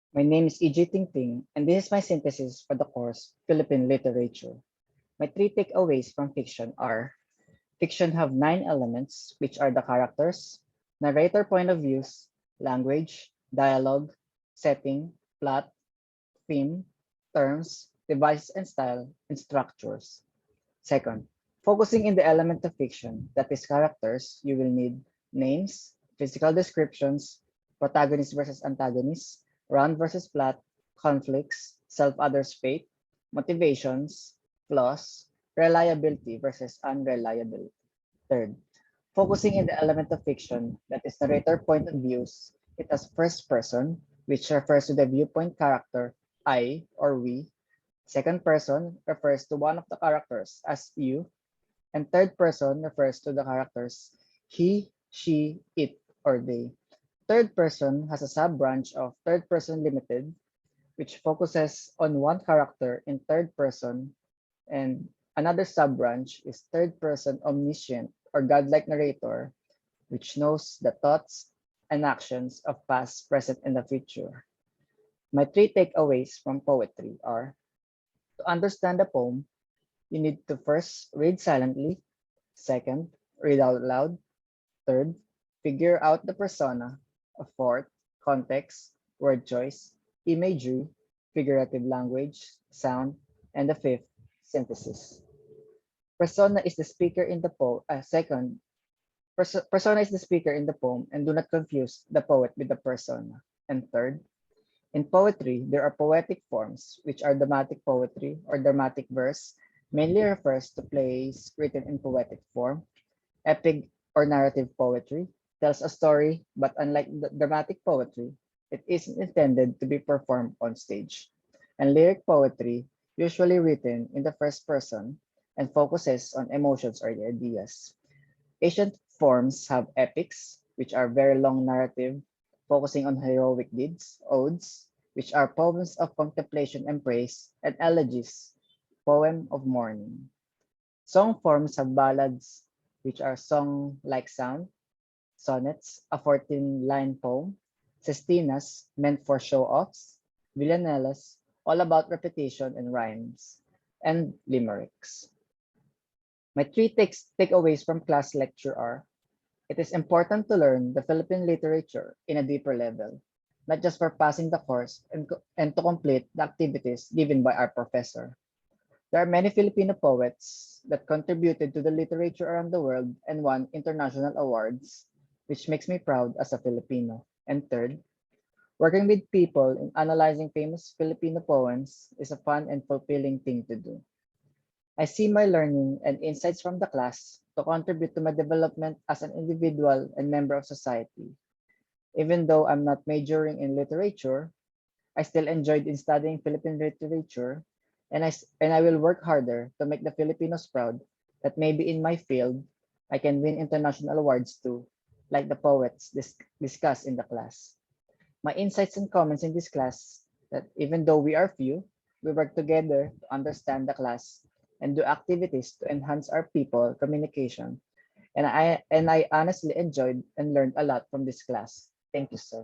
My name is EJ Tingting, and this is my synthesis for the course Philippine Literature. My three takeaways from fiction are: fiction have nine elements, which are the characters, narrator point of views, language, dialogue, setting, plot, theme, terms, devices and style, and structures. Second, focusing in the element of fiction, that is characters, you will need names, physical descriptions, protagonist versus antagonist, run versus plot, conflicts, self-others fate, motivations, flaws, reliability versus unreliability. Third, focusing in the element of fiction, that is narrator point of views, it has first person, which refers to the viewpoint character, I or we. Second person refers to one of the characters as you, and third person refers to the characters he, she, it, or they. Third person has a sub-branch of third person limited, which focuses on one character in third person, and another sub-branch is third person omniscient or godlike narrator, which knows the thoughts and actions of past, present, and the future. My three takeaways from poetry are: to understand the poem, you need to first read silently, second, read out loud, third, figure out the persona, a fourth, context, word choice, imagery, figurative language, sound, and the fifth, synthesis. Persona is the speaker in the poem. Second, persona is the speaker in the poem, and do not confuse the poet with the persona. And third, in poetry, there are poetic forms, which are dramatic poetry or dramatic verse, mainly refers to plays written in poetic form. Epic or narrative poetry tells a story, but unlike the dramatic poetry, it isn't intended to be performed on stage. And lyric poetry, usually written in the first person, and focuses on emotions or the ideas. Ancient forms have epics, which are very long narrative, focusing on heroic deeds, odes, which are poems of contemplation and praise, and elegies, poem of mourning. Song forms have ballads, which are song-like sound, sonnets, a 14-line poem, sestinas, meant for show-offs, villanellas, all about repetition and rhymes, and limericks. My three takeaways from class lecture are: it is important to learn the Philippine literature in a deeper level, not just for passing the course and to complete the activities given by our professor. There are many Filipino poets that contributed to the literature around the world and won international awards, which makes me proud as a Filipino. And third, working with people in analyzing famous Filipino poems is a fun and fulfilling thing to do. I see my learning and insights from the class to contribute to my development as an individual and member of society. Even though I'm not majoring in literature, I still enjoyed in studying Philippine literature, and I will work harder to make the Filipinos proud that maybe in my field I can win international awards too, like the poets discussed in the class. My insights and comments in this class that even though we are few, we work together to understand the class and do activities to enhance our people communication. And I honestly enjoyed and learned a lot from this class. Thank you, sir.